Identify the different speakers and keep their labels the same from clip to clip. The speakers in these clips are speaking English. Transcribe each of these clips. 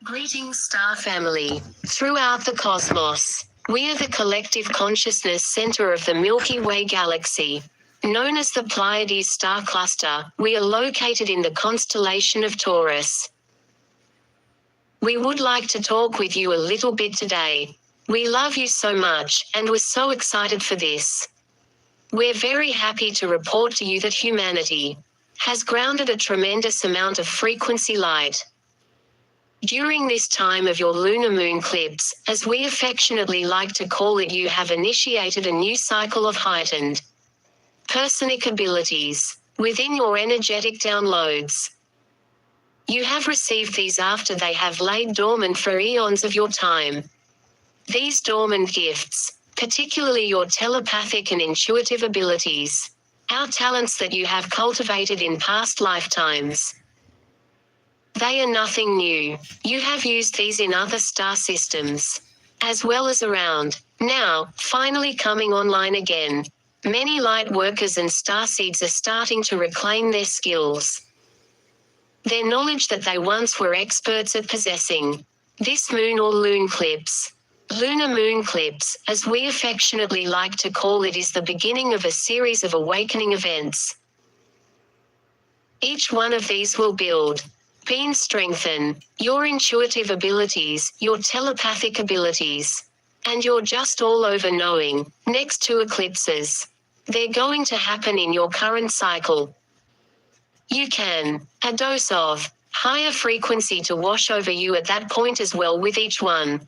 Speaker 1: Greetings, star family. Throughout the cosmos, we are the collective consciousness center of the Milky Way galaxy. Known as the Pleiades star cluster, we are located in the constellation of Taurus. We would like to talk with you a little bit today. We love you so much, and we're so excited for this. We're very happy to report to you that humanity has grounded a tremendous amount of frequency light. During this time of your lunar moon eclipse, as we affectionately like to call it, you have initiated a new cycle of heightened personic abilities within your energetic downloads. You have received these after they have laid dormant for eons of your time. These dormant gifts, particularly your telepathic and intuitive abilities, our talents that you have cultivated in past lifetimes. They are nothing new. You have used these in other star systems, as well as around. Now, finally coming online again. Many light workers and starseeds are starting to reclaim their skills. Their knowledge that they once were experts at possessing. This moon or lunar eclipse, lunar moon eclipse, as we affectionately like to call it, is the beginning of a series of awakening events. Each one of these will build, strengthen your intuitive abilities, your telepathic abilities, and your just all-over knowing. Next two eclipses, they're going to happen in your current cycle. You can a dose of higher frequency to wash over you at that point as well with each one.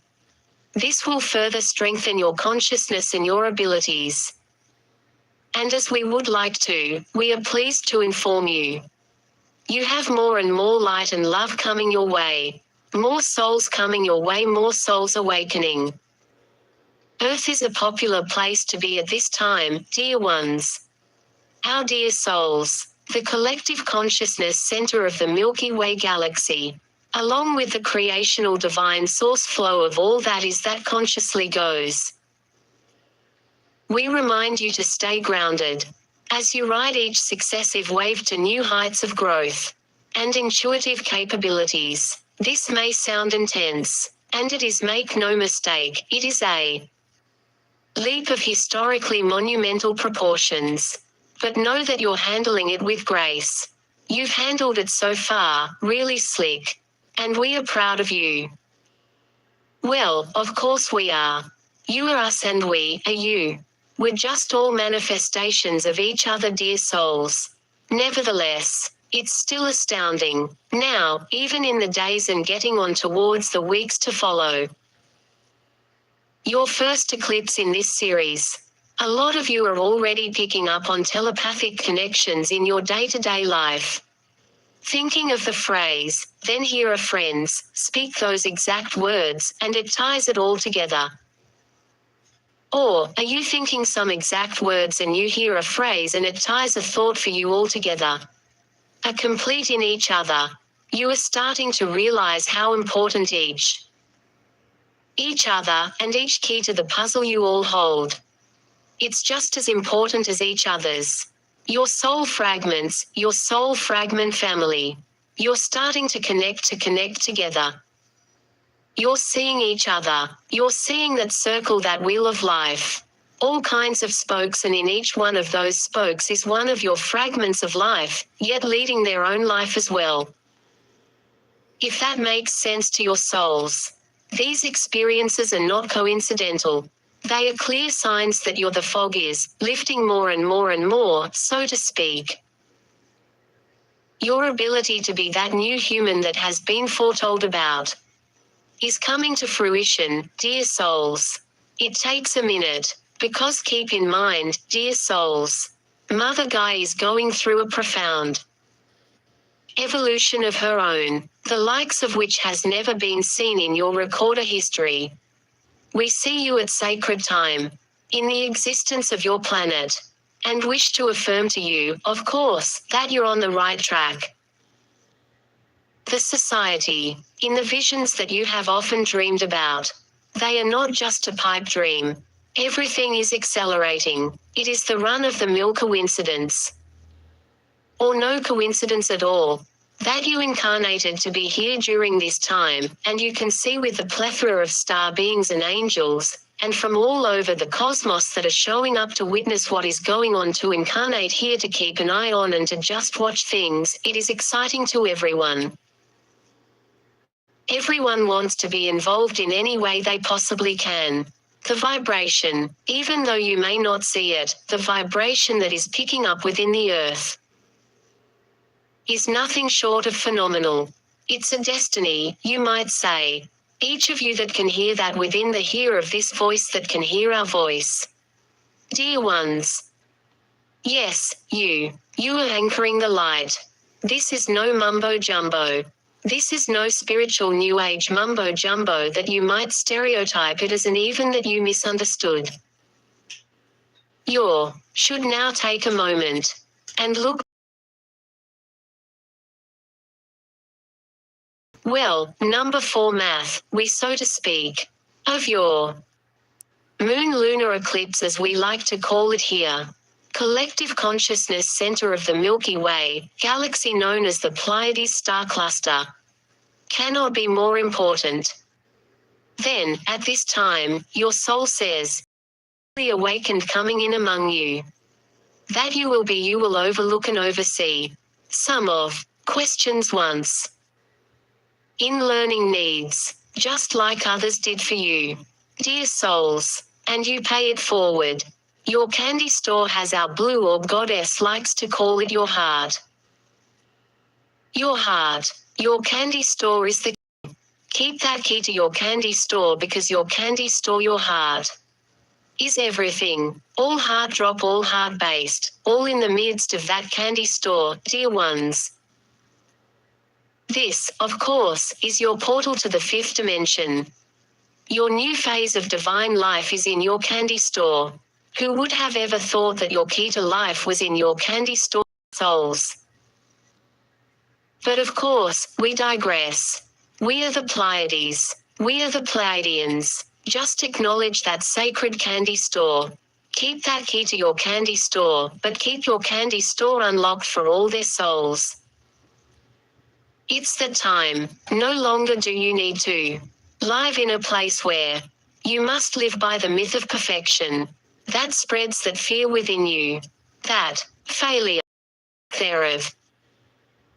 Speaker 1: This will further strengthen your consciousness and your abilities. And as we would like to, we are pleased to inform you. You have more and more light and love coming your way. More souls coming your way, more souls awakening. Earth is a popular place to be at this time, dear ones. Our dear souls, the collective consciousness center of the Milky Way galaxy, along with the creational divine source flow of all that is that consciously goes. We remind you to stay grounded as you ride each successive wave to new heights of growth and intuitive capabilities. This may sound intense, and it is. Make no mistake, it is a leap of historically monumental proportions. But know that you're handling it with grace. You've handled it so far, really slick. And we are proud of you. Well, of course we are. You are us and we are you. We're just all manifestations of each other, dear souls. Nevertheless, it's still astounding, now, even in the days and getting on towards the weeks to follow. Your first eclipse in this series. A lot of you are already picking up on telepathic connections in your day-to-day life. Thinking of the phrase, then hear a friends, speak those exact words, and it ties it all together. Or, are you thinking some exact words and you hear a phrase and it ties a thought for you all together? A complete in each other. You are starting to realize how important each other, and each key to the puzzle you all hold. It's just as important as each other's. Your soul fragments, your soul fragment family. You're starting to connect together. You're seeing each other. You're seeing that circle, that wheel of life. All kinds of spokes, and in each one of those spokes is one of your fragments of life, yet leading their own life as well. If that makes sense to your souls. These experiences are not coincidental. They are clear signs that the fog is lifting more and more and more, so to speak. Your ability to be that new human that has been foretold about is coming to fruition, dear souls. It takes a minute, because keep in mind, dear souls, Mother Gaia is going through a profound evolution of her own, the likes of which has never been seen in your recorder history. We see you at sacred time, in the existence of your planet, and wish to affirm to you, of course, that you're on the right track. The society, in the visions that you have often dreamed about, they are not just a pipe dream. Everything is accelerating. It is the run of the mill coincidence. Or no coincidence at all. That you incarnated to be here during this time, and you can see with the plethora of star beings and angels, and from all over the cosmos that are showing up to witness what is going on, to incarnate here to keep an eye on and to just watch things. It is exciting to everyone. Everyone wants to be involved in any way they possibly can. The vibration, even though you may not see it, the vibration that is picking up within the earth is nothing short of phenomenal. It's a destiny, you might say. Each of you that can hear that within the hear of this voice that can hear our voice. Dear ones. Yes, you. You are anchoring the light. This is no mumbo jumbo. This is no spiritual new age mumbo jumbo that you might stereotype it as, and even that you misunderstood. You should now take a moment and look. Well, number 4 math, we so to speak, of your moon lunar eclipse, as we like to call it here. Collective consciousness center of the Milky Way, galaxy known as the Pleiades star cluster. Cannot be more important. Then, at this time, your soul says, the awakened coming in among you. That you will overlook and oversee some of questions once in learning needs, just like others did for you, dear souls, and you pay it forward. Your candy store has our blue orb goddess likes to call it your heart. Your heart, your candy store is the key. Keep that key to your candy store, because your candy store, your heart, is everything. All heart drop, all heart based, all in the midst of that candy store, dear ones. This, of course, is your portal to the 5th dimension. Your new phase of divine life is in your candy store. Who would have ever thought that your key to life was in your candy store, souls? But of course, we digress. We are the Pleiades. We are the Pleiadians. Just acknowledge that sacred candy store. Keep that key to your candy store, but keep your candy store unlocked for all their souls. It's the time. No longer do you need to live in a place where you must live by the myth of perfection. That spreads that fear within you. That failure thereof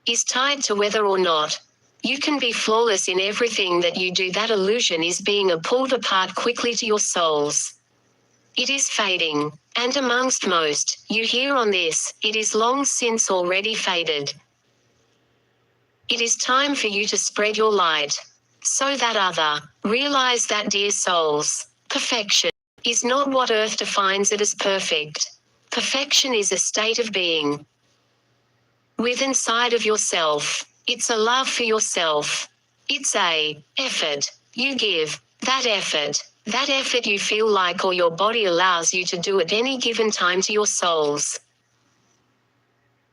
Speaker 1: is tied to whether or not you can be flawless in everything that you do. That illusion is being pulled apart quickly to your souls. It is fading, and amongst most you hear on this, it is long since already faded. It is time for you to spread your light, so that other realize that, dear souls, perfection is not what earth defines it as perfect. Perfection is a state of being within inside of yourself. It's a love for yourself. It's a effort you give. That effort you feel like, or your body allows you to do at any given time to your souls.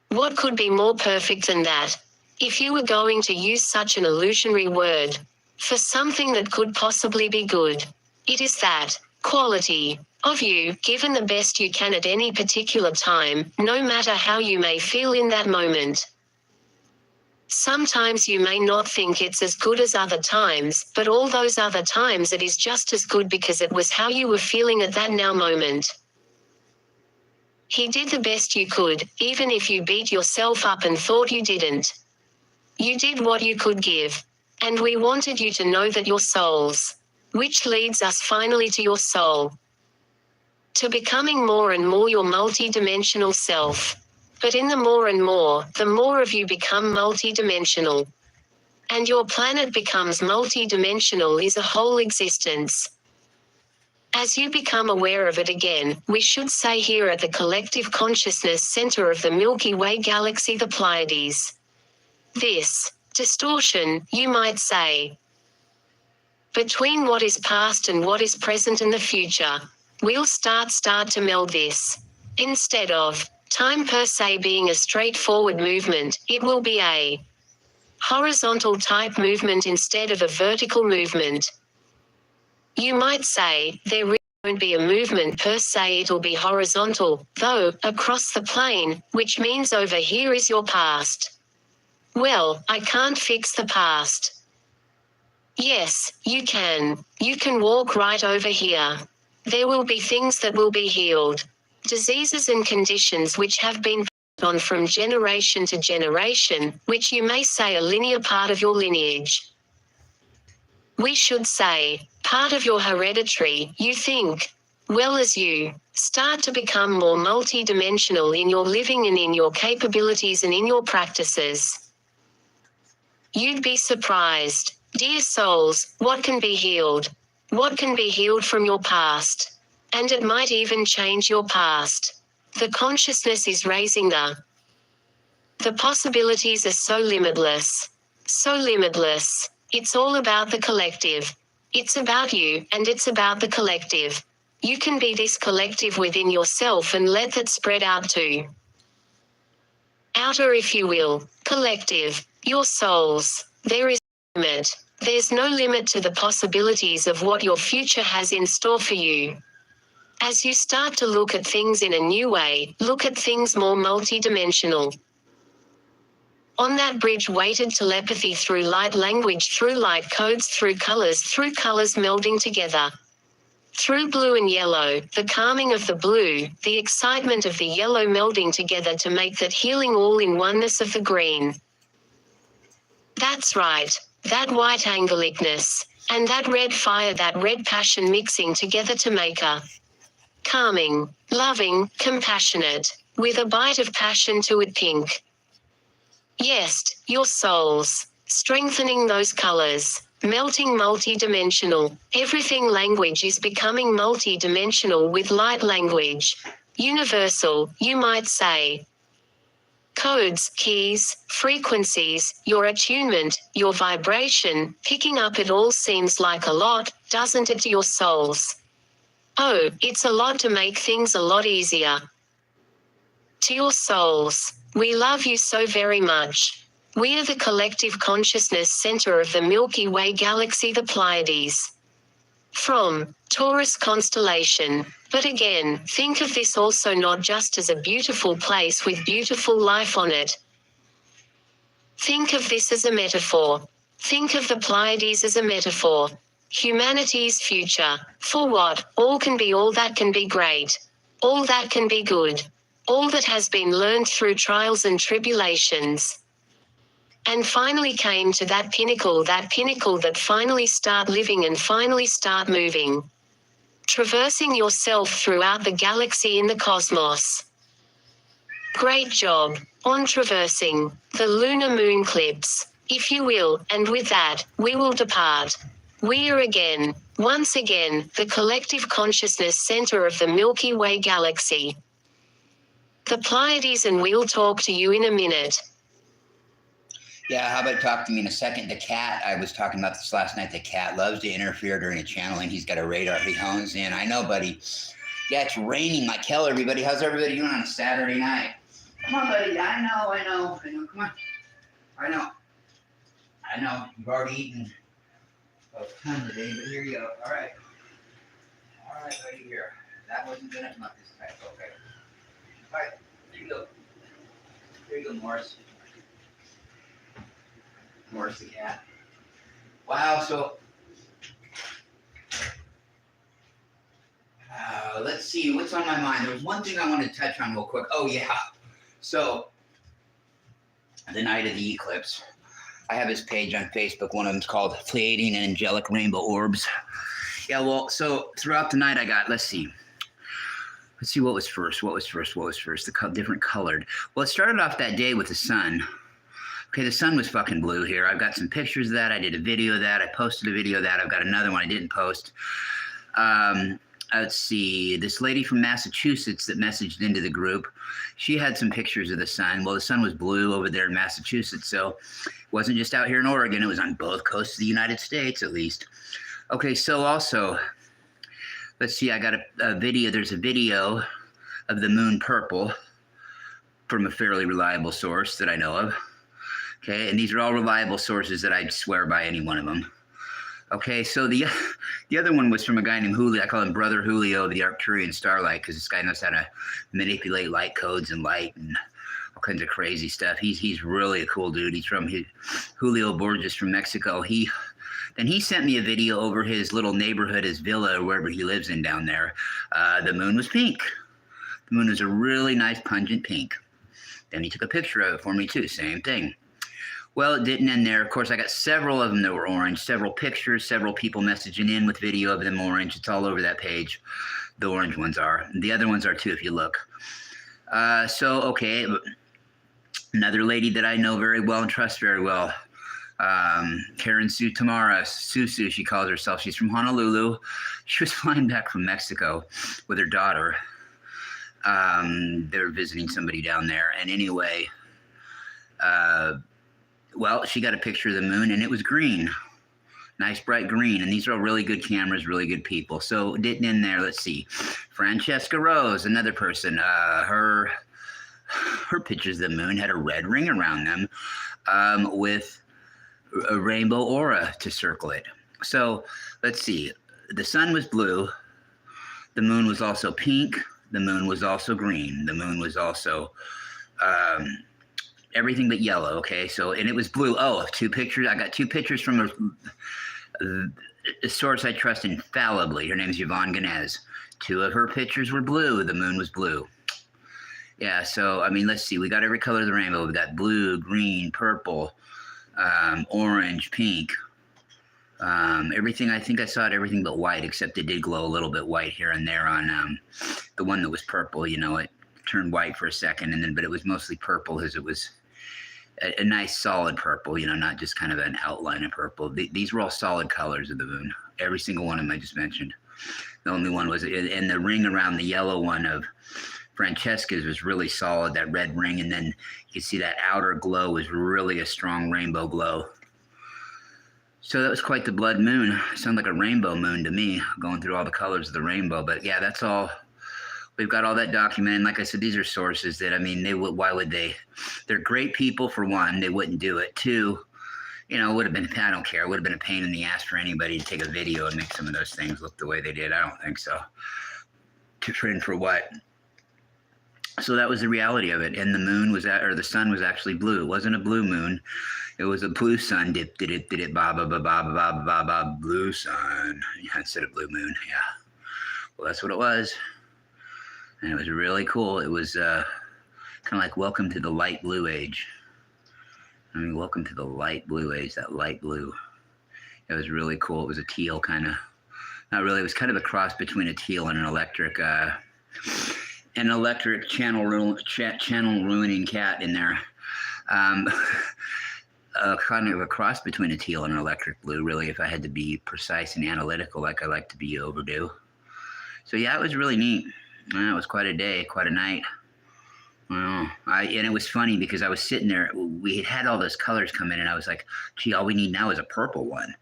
Speaker 1: What could be more perfect than that? If you were going to use such an illusionary word for something that could possibly be good, it is that quality of you, given the best you can at any particular time, no matter how you may feel in that moment. Sometimes you may not think it's as good as other times, but all those other times it is just as good, because it was how you were feeling at that now moment. He did the best you could, even if you beat yourself up and thought you didn't. You did what you could give. And we wanted you to know that your souls, which leads us finally to your soul, to becoming more and more your multi-dimensional self. But in the more and more, the more of you become multi-dimensional. And your planet becomes multi-dimensional, is a whole existence. As you become aware of it again, we should say here at the collective consciousness center of the Milky Way galaxy, the Pleiades. This distortion, you might say, between what is past and what is present and the future, we'll start to meld this. Instead of time per se being a straightforward movement, it will be a horizontal type movement instead of a vertical movement. You might say, there really won't be a movement per se, it'll be horizontal, though, across the plane, which means over here is your past. Well, I can't fix the past. Yes, you can. You can walk right over here. There will be things that will be healed. Diseases and conditions which have been on from generation to generation, which you may say a linear part of your lineage. We should say, part of your hereditary, you think. Well, as you start to become more multi-dimensional in your living and in your capabilities and in your practices, you'd be surprised, dear souls, what can be healed. What can be healed from your past. And it might even change your past. The consciousness is raising the possibilities are so limitless. So limitless. It's all about the collective. It's about you, and it's about the collective. You can be this collective within yourself and let that spread out to outer, if you will, collective, your souls. There is no limit. There's no limit to the possibilities of what your future has in store for you. As you start to look at things in a new way, look at things more multidimensional. On that bridge weighted telepathy through light language, through light codes, through colors melding together. Through blue and yellow, the calming of the blue, the excitement of the yellow melding together to make that healing all in oneness of the green. That's right, that white angelicness, and that red fire, that red passion mixing together to make a calming, loving, compassionate, with a bite of passion to it pink. Yes, your souls, strengthening those colors, melting multi-dimensional. Everything language is becoming multi-dimensional with light language. Universal, you might say. Codes, keys, frequencies, your attunement, your vibration, picking up it all seems like a lot, doesn't it, to your souls? Oh, it's a lot to make things a lot easier. To your souls, we love you so very much. We are the collective consciousness center of the Milky Way galaxy, the Pleiades. From Taurus constellation. But again, think of this also not just as a beautiful place with beautiful life on it. Think of this as a metaphor. Think of the Pleiades as a metaphor. Humanity's future. For what? All can be, all that can be great. All that can be good. All that has been learned through trials and tribulations. And finally came to that pinnacle that finally start living and finally start moving. Traversing yourself throughout the galaxy in the cosmos. Great job on traversing the lunar moon Clipse, if you will, and with that, we will depart. We are again, once again, the collective consciousness center of the Milky Way galaxy. The Pleiades, and we'll talk to you in a minute.
Speaker 2: Yeah, how about talk to me in a second? The cat, I was talking about this last night. The cat loves to interfere during a channeling. He's got a radar he hones in. I know, buddy. Yeah, it's raining like hell, everybody. How's everybody doing on a Saturday night? Come on, buddy. I know. Come on. I know. You've already eaten a ton today, but here you go. All right, buddy, here. That wasn't good enough this time. Okay. All right, there you go. There you go, Morris. Morris the cat. Wow, so let's see, what's on my mind? There was one thing I wanted to touch on real quick. Oh, yeah. So, the night of the eclipse, I have this page on Facebook. One of them's called Pleiadian and Angelic Rainbow Orbs. Yeah, well, so throughout the night I got, let's see what was first. The different colored. Well, it started off that day with the sun. Okay, the sun was fucking blue here. I've got some pictures of that. I did a video of that. I posted a video of that. I've got another one I didn't post. Let's see. This lady from Massachusetts that messaged into the group, she had some pictures of the sun. Well, the sun was blue over there in Massachusetts, so it wasn't just out here in Oregon. It was on both coasts of the United States, at least. Okay, so also, let's see. I got a video. There's a video of the moon purple from a fairly reliable source that I know of. Okay, and these are all reliable sources that I'd swear by any one of them. Okay, so the other one was from a guy named Julio. I call him Brother Julio, the Arcturian Starlight, because this guy knows how to manipulate light codes and light and all kinds of crazy stuff. He's really a cool dude. He's from Julio Borges from Mexico. He sent me a video over his little neighborhood, his villa, or wherever he lives in down there. The moon was pink. The moon was a really nice, pungent pink. Then he took a picture of it for me too. Same thing. Well, it didn't end there. Of course, I got several of them that were orange, several pictures, several people messaging in with video of them orange. It's all over that page. The orange ones are. The other ones are too, if you look. Okay, another lady that I know very well and trust very well, Karen Sue Tamara, Susu, she calls herself. She's from Honolulu. She was flying back from Mexico with her daughter. They were visiting somebody down there. And anyway, well, she got a picture of the moon, and it was green. Nice bright green. And these are all really good cameras, really good people. So it didn't end there. Let's see. Francesca Rose, another person. Her pictures of the moon had a red ring around them with a rainbow aura to circle it. So let's see. The sun was blue. The moon was also pink. The moon was also green. The moon was also everything but yellow. Okay, so, and it was blue. Oh, two pictures. I got two pictures from a source I trust infallibly. Her name is Yvonne Ganez. Two of her pictures were blue. The moon was blue. Yeah, so, I mean, let's see. We got every color of the rainbow. We got blue, green, purple, orange, pink. Everything, I think I saw it, everything but white, except it did glow a little bit white here and there on the one that was purple. You know, it turned white for a second, and then, but it was mostly purple, as it was a nice solid purple, you know, not just kind of an outline of purple. These were all solid colors of the moon. Every single one of them I just mentioned. The only one was, and the ring around the yellow one of Francesca's was really solid, that red ring, and then you can see that outer glow was really a strong rainbow glow. So that was quite the blood moon. Sounded like a rainbow moon to me, going through all the colors of the rainbow. But yeah, that's all. We've got all that documented. Like I said, these are sources that, I mean, why would they? They're great people, for one. They wouldn't do it. Two, you know, it would have been, I don't care. It would have been a pain in the ass for anybody to take a video and make some of those things look the way they did. I don't think so. To trend for what? So that was the reality of it. And the moon was or the sun was actually blue. It wasn't a blue moon. It was a blue sun. Did it, ba ba ba ba ba ba ba, blue sun. Yeah, instead of blue moon. Yeah. Well, that's what it was. And it was really cool. It was kind of like welcome to the light blue age. I mean, welcome to the light blue age, that light blue. It was really cool. It was a teal kind of, not really, it was kind of a cross between a teal and an electric channel ruining cat in there. Kind of a cross between a teal and an electric blue, really, if I had to be precise and analytical like I like to be overdue. So yeah, it was really neat. It was quite a day, quite a night. Well, and it was funny because I was sitting there. We had all those colors come in, and I was like, gee, all we need now is a purple one.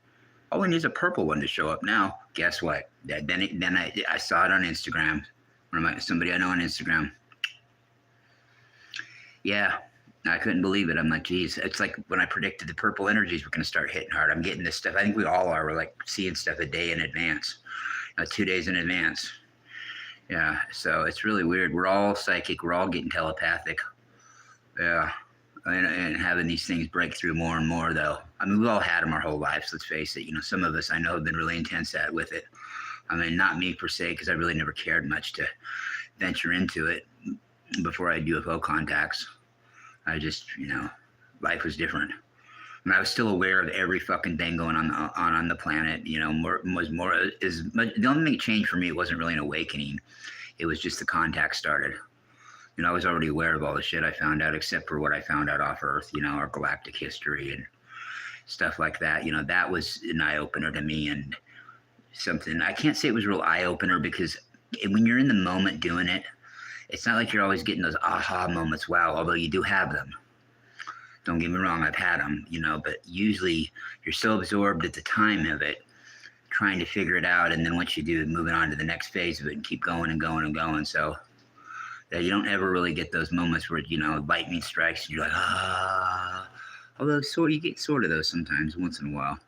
Speaker 2: All we need is a purple one to show up now. Guess what? Then I saw it on Instagram. Somebody I know on Instagram. Yeah, I couldn't believe it. I'm like, geez, it's like when I predicted the purple energies were going to start hitting hard. I'm getting this stuff. I think we all are. We're like seeing stuff a day in advance, 2 days in advance. Yeah, so it's really weird. We're all psychic. We're all getting telepathic. Yeah, and having these things break through more and more, though. I mean, we've all had them our whole lives, let's face it. You know, some of us I know have been really intense with it. I mean, not me per se, because I really never cared much to venture into it before I had UFO contacts. I just, you know, life was different. And I was still aware of every fucking thing going on the planet. You know, the only thing that changed for me, it wasn't really an awakening. It was just the contact started. You know, I was already aware of all the shit I found out, except for what I found out off Earth, you know, our galactic history and stuff like that. You know, that was an eye-opener to me, and something, I can't say it was a real eye-opener, because when you're in the moment doing it, it's not like you're always getting those aha moments, wow, although you do have them. Don't get me wrong, I've had them, you know, but usually you're so absorbed at the time of it, trying to figure it out, and then once you do, moving on to the next phase of it and keep going and going and going. So that you don't ever really get those moments where, you know, lightning strikes and you're like, ah. Although you get sort of those sometimes, once in a while.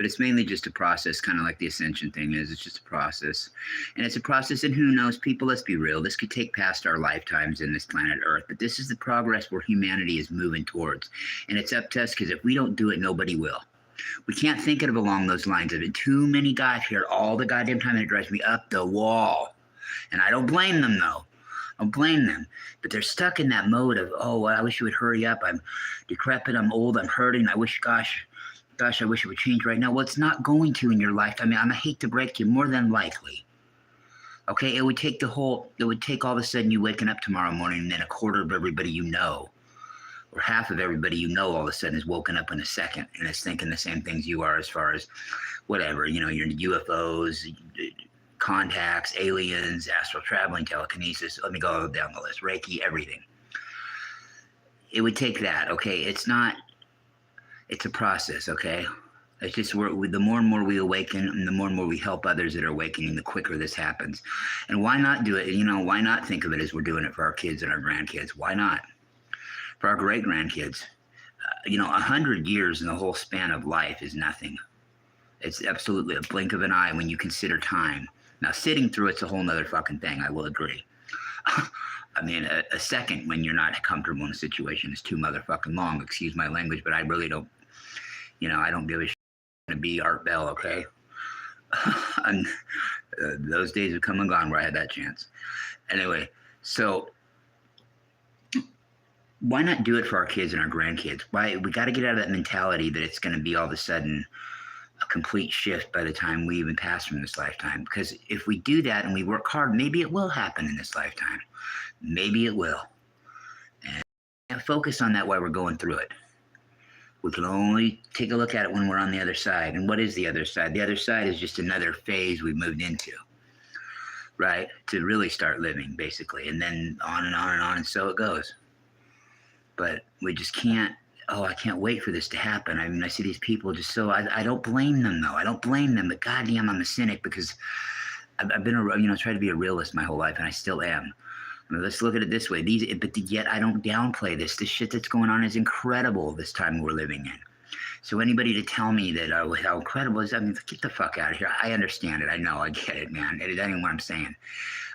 Speaker 2: But it's mainly just a process, kind of like the ascension thing is. It's just a process. And it's a process, and who knows, people, let's be real. This could take past our lifetimes in this planet Earth, but this is the progress where humanity is moving towards. And it's up to us, because if we don't do it, nobody will. We can't think of it along those lines. I've been too many guys here all the goddamn time, and it drives me up the wall. And I don't blame them, though. I don't blame them. But they're stuck in that mode of, oh, I wish you would hurry up. I'm decrepit. I'm old. I'm hurting. I wish, gosh, I wish it would change right now. Well, it's not going to in your lifetime. I hate to break you, more than likely. Okay, it would take all of a sudden you waking up tomorrow morning and then a quarter of everybody you know, or half of everybody you know all of a sudden is woken up in a second and is thinking the same things you are as far as whatever, you know, your UFOs, contacts, aliens, astral traveling, telekinesis. Let me go down the list. Reiki, everything. It would take that, okay? It's a process, okay? It's just the more and more we awaken and the more we help others that are awakening, the quicker this happens. And why not do it? You know, why not think of it as we're doing it for our kids and our grandkids? Why not? For our great-grandkids. 100 years in the whole span of life is nothing. It's absolutely a blink of an eye when you consider time. Now, sitting through it's a whole nother fucking thing, I will agree. I mean, a second when you're not comfortable in a situation is too motherfucking long. Excuse my language, but I really don't, I don't give a shit to be Art Bell, okay? And, those days have come and gone where I had that chance. Anyway, so why not do it for our kids and our grandkids? Why we got to get out of that mentality that it's going to be all of a sudden a complete shift by the time we even pass from this lifetime. Because if we do that and we work hard, maybe it will happen in this lifetime. Maybe it will. And focus on that while we're going through it. We can only take a look at it when we're on the other side. And what is the other side? The other side is just another phase we moved into, right? To really start living, basically. And then on and on and on, and so it goes. But we just can't, I can't wait for this to happen. I mean, I see these people just so, I don't blame them, though. I don't blame them, but goddamn, I'm a cynic because I've been, tried to be a realist my whole life, and I still am. I mean, let's look at it this way. But yet I don't downplay this. This shit that's going on is incredible this time we're living in. So anybody to tell me that, how incredible is, I mean, get the fuck out of here. I understand it. I know. I get it, man. It ain't what I'm saying.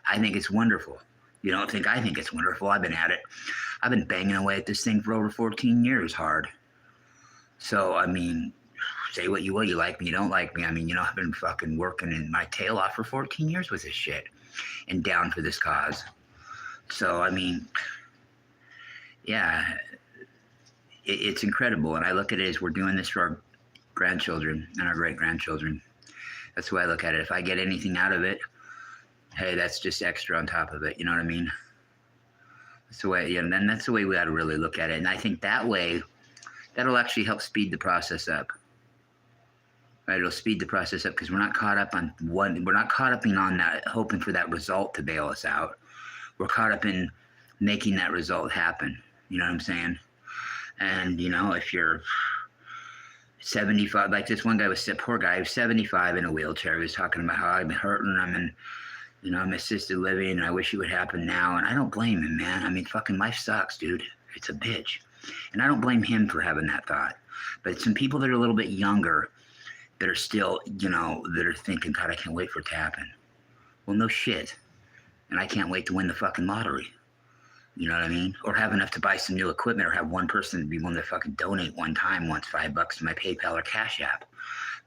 Speaker 2: I think it's wonderful. You don't think I think it's wonderful. I've been at it. I've been banging away at this thing for over 14 years hard. So, I mean, say what you will. You like me, you don't like me. I mean, I've been fucking working in my tail off for 14 years with this shit and down for this cause. So, I mean, yeah, it's incredible. And I look at it as we're doing this for our grandchildren and our great-grandchildren. That's the way I look at it. If I get anything out of it, hey, that's just extra on top of it. You know what I mean? That's the way, then that's the way we got to really look at it. And I think that way, that'll actually help speed the process up. Right? It'll speed the process up because we're not caught up on that, hoping for that result to bail us out. We're caught up in making that result happen. You know what I'm saying? And, if you're 75, like this one guy was, poor guy, he was 75 in a wheelchair. He was talking about how I've been hurting. I'm assisted living, and I wish it would happen now. And I don't blame him, man. I mean, fucking life sucks, dude. It's a bitch. And I don't blame him for having that thought. But some people that are a little bit younger that are still, that are thinking, God, I can't wait for it to happen. Well, no shit. And I can't wait to win the fucking lottery. You know what I mean? Or have enough to buy some new equipment, or have one person be willing to fucking donate once $5 to my PayPal or Cash App.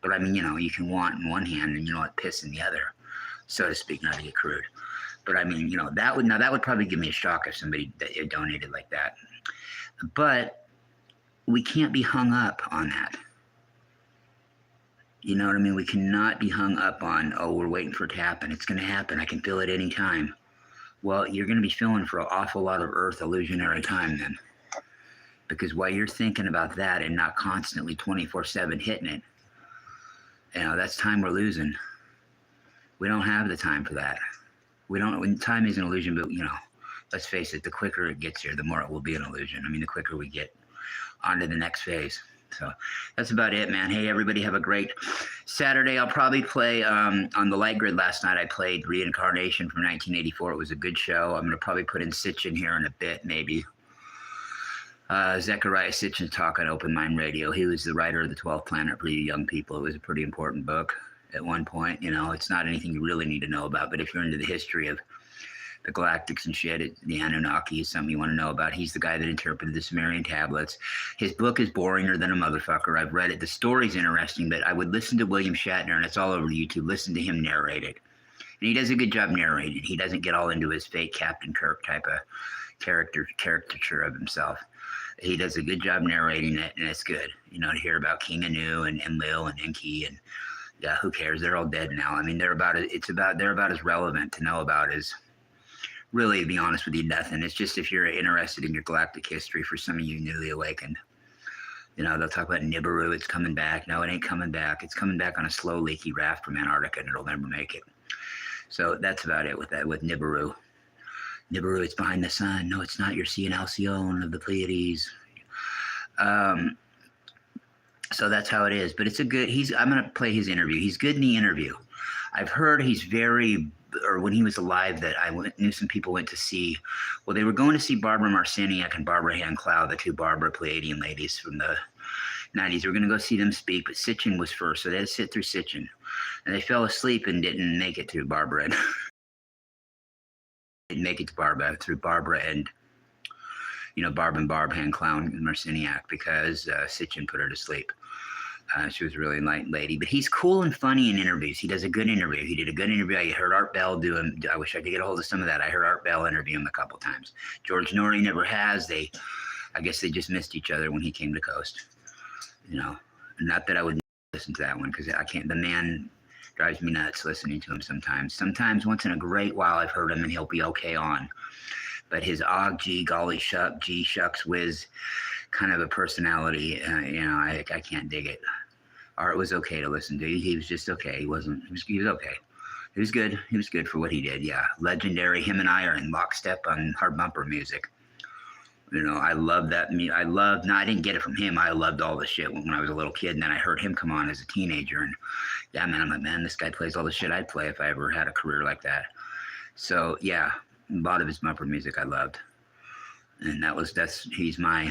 Speaker 2: But I mean, you can want in one hand and piss in the other, so to speak, not to get crude. But I mean, that would probably give me a shock if somebody donated like that. But we can't be hung up on that. You know what I mean? We cannot be hung up on, we're waiting for it to happen. It's going to happen. I can feel it any time. Well, you're going to be feeling for an awful lot of Earth illusionary time then. Because while you're thinking about that and not constantly 24/7 hitting it, that's time we're losing. We don't have the time for that. Time is an illusion, but, let's face it, the quicker it gets here, the more it will be an illusion. I mean, the quicker we get onto the next phase. So that's about it, man. Hey, everybody have a great Saturday. I'll probably play on the Light Grid last night. I played Reincarnation from 1984. It was a good show. I'm going to probably put in Sitchin here in a bit, maybe. Zechariah Sitchin's talk on Open Mind Radio. He was the writer of The 12th Planet for you young people. It was a pretty important book at one point. You know, it's not anything you really need to know about, but if you're into the history of the galactics and shit, the Anunnaki is something you want to know about. He's the guy that interpreted the Sumerian tablets. His book is boringer than a motherfucker. I've read it. The story's interesting, but I would listen to William Shatner, and it's all over YouTube. Listen to him narrate it. And he does a good job narrating. He doesn't get all into his fake Captain Kirk type of caricature of himself. He does a good job narrating it, and it's good. You know, to hear about King Anu and Enlil and Enki, and yeah, who cares? They're all dead now. I mean, they're about as relevant to know about as, really, to be honest with you, nothing. It's just if you're interested in your galactic history, for some of you newly awakened, you know, they'll talk about Nibiru. It's coming back. No, it ain't coming back. It's coming back on a slow, leaky raft from Antarctica, and it'll never make it. So that's about it with that, with Nibiru. Nibiru, it's behind the sun. No, it's not. You're seeing Alcyone of the Pleiades. So that's how it is. But it's a good, I'm going to play his interview. He's good in the interview. I've heard he's or when he was alive, that knew some people went to see, well, they were going to see Barbara Marciniak and Barbara Hand Cloud, the two Barbara Pleiadian ladies from the 90s. They were going to go see them speak, but Sitchin was first. So they had to sit through Sitchin. And they fell asleep and didn't make it to Barbara. Didn't make it to Barbara, through Barbara and, you know, Barb and Hand Clown and Marciniak, because Sitchin put her to sleep. She was a really light lady, but he's cool and funny in interviews. He does a good interview. He did a good interview. I heard Art Bell do him. I wish I could get a hold of some of that. I heard Art Bell interview him a couple times. George Norrie never has. I guess they just missed each other when he came to Coast. You know, not that I would listen to that one, because I can't. The man drives me nuts listening to him sometimes. Sometimes once in a great while I've heard him and he'll be okay on. But his gee, golly, gee, shucks, whiz kind of a personality, you know, I can't dig it. Art was okay to listen to. He was just okay. He was okay. He was good. He was good for what he did, yeah. Legendary. Him and I are in lockstep on hard bumper music. You know, I love that. No, I didn't get it from him. I loved all the shit when I was a little kid, and then I heard him come on as a teenager, and yeah, man, I'm like, man, this guy plays all the shit I'd play if I ever had a career like that. So yeah, a lot of his bumper music I loved, and he's my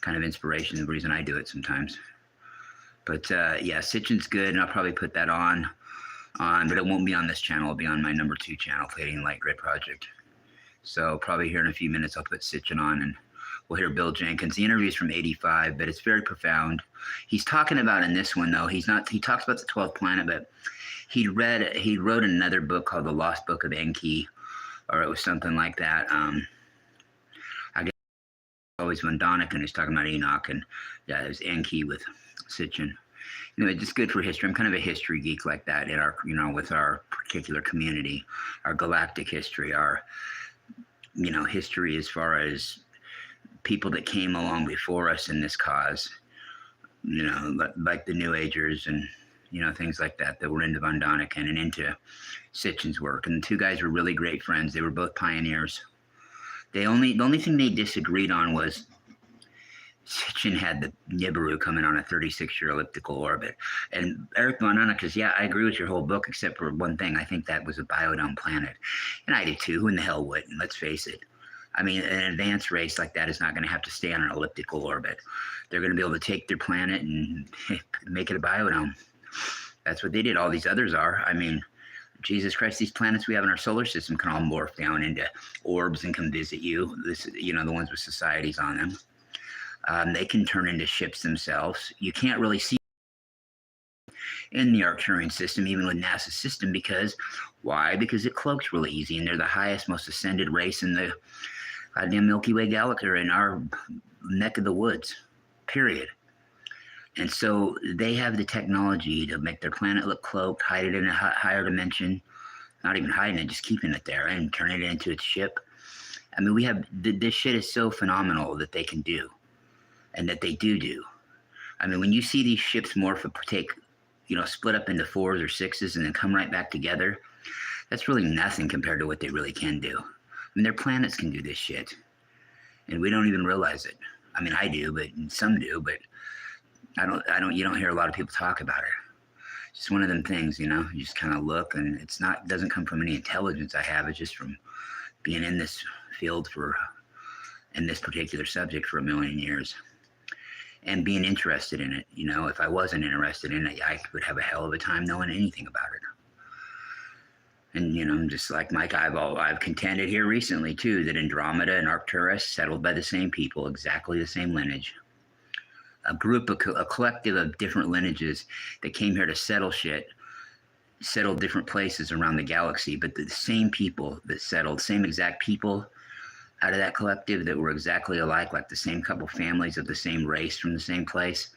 Speaker 2: kind of inspiration, the reason I do it sometimes. But yeah, Sitchin's good, and I'll probably put that on, but it won't be on this channel. It'll be on my number 2 channel, Pleiadian Light Grid Project. So probably here in a few minutes, I'll put Sitchin on, and we'll hear Bill Jenkins. The interview's from '85, but it's very profound. He's talking about, in this one though, he talks about the 12th planet, but he wrote another book called The Lost Book of Enki, or it was something like that. I guess always when Donican is talking about Enoch, and yeah, it was Enki with Sitchin. You know, it's just good for history. I'm kind of a history geek like that in our, you know, with our particular community, our galactic history, our, you know, history as far as people that came along before us in this cause, you know, like the New Agers and, you know, things like that were into Von Doniken and into Sitchin's work. And the two guys were really great friends. They were both pioneers. The only thing they disagreed on was Sitchin had the Nibiru coming on a 36-year elliptical orbit. And Eric Von Doniken, yeah, I agree with your whole book, except for one thing. I think that was a biodome planet. And I do too. Who in the hell wouldn't? Let's face it. I mean, an advanced race like that is not going to have to stay on an elliptical orbit. They're going to be able to take their planet and make it a biodome. That's what they did. All these others are. I mean, Jesus Christ, these planets we have in our solar system can all morph down into orbs and come visit you. This, you know, the ones with societies on them. They can turn into ships themselves. You can't really see in the Arcturian system, even with NASA's system, because why? Because it cloaks really easy, and they're the highest, most ascended race in the goddamn Milky-way galaxy, or in our neck of the woods, period. And so they have the technology to make their planet look cloaked, hide it in a higher dimension, not even hiding it, just keeping it there, and turn it into its ship. I mean, we have, this shit is so phenomenal that they can do, and that they do. I mean, when you see these ships morph, you know, split up into 4s or 6s and then come right back together, that's really nothing compared to what they really can do. I mean, their planets can do this shit, and we don't even realize it. I mean, I do, but some do, but you don't hear a lot of people talk about it. It's just one of them things, you know, you just kind of look, and it doesn't come from any intelligence I have. It's just from being in this field for in this particular subject for a million years and being interested in it. You know, if I wasn't interested in it, I would have a hell of a time knowing anything about it. And, you know, just like Mike, I've contended here recently, too, that Andromeda and Arcturus settled by the same people, exactly the same lineage. A collective of different lineages that came here to settle shit, settled different places around the galaxy, but the same people that settled, same exact people out of that collective that were exactly alike, like the same couple families of the same race from the same place.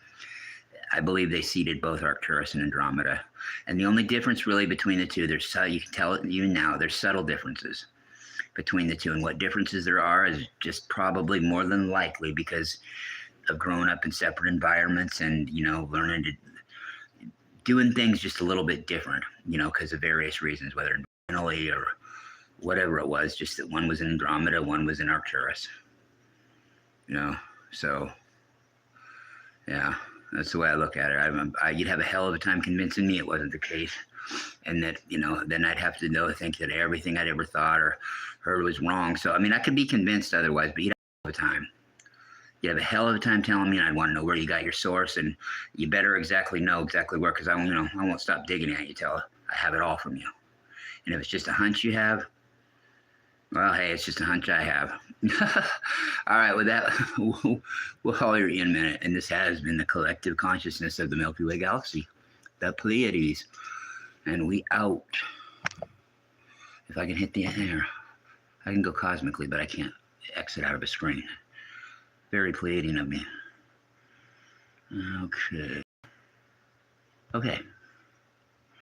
Speaker 2: I believe they seeded both Arcturus and Andromeda. And the only difference really between the two, you can tell it even now, there's subtle differences between the two. And what differences there are is just probably more than likely because of growing up in separate environments and, you know, learning to doing things just a little bit different, you know, because of various reasons, whether mentally or whatever it was, just that one was in Andromeda, one was in Arcturus, you know. So yeah, that's the way I look at it. You'd have a hell of a time convincing me it wasn't the case, and that, you know, then I'd have to think that everything I'd ever thought or heard was wrong. So I mean, I could be convinced otherwise, but you'd have a time. You have a hell of a time telling me, and I'd want to know where you got your source, and you better know exactly where, because I won't stop digging at you till I have it all from you. And if it's just a hunch you have, well, hey, it's just a hunch I have. All right, with that, we'll holler at you in a minute. And this has been the collective consciousness of the Milky Way galaxy, the Pleiades. And we out. If I can hit the air, I can go cosmically, but I can't exit out of a screen. Very Pleiadian of me. Okay.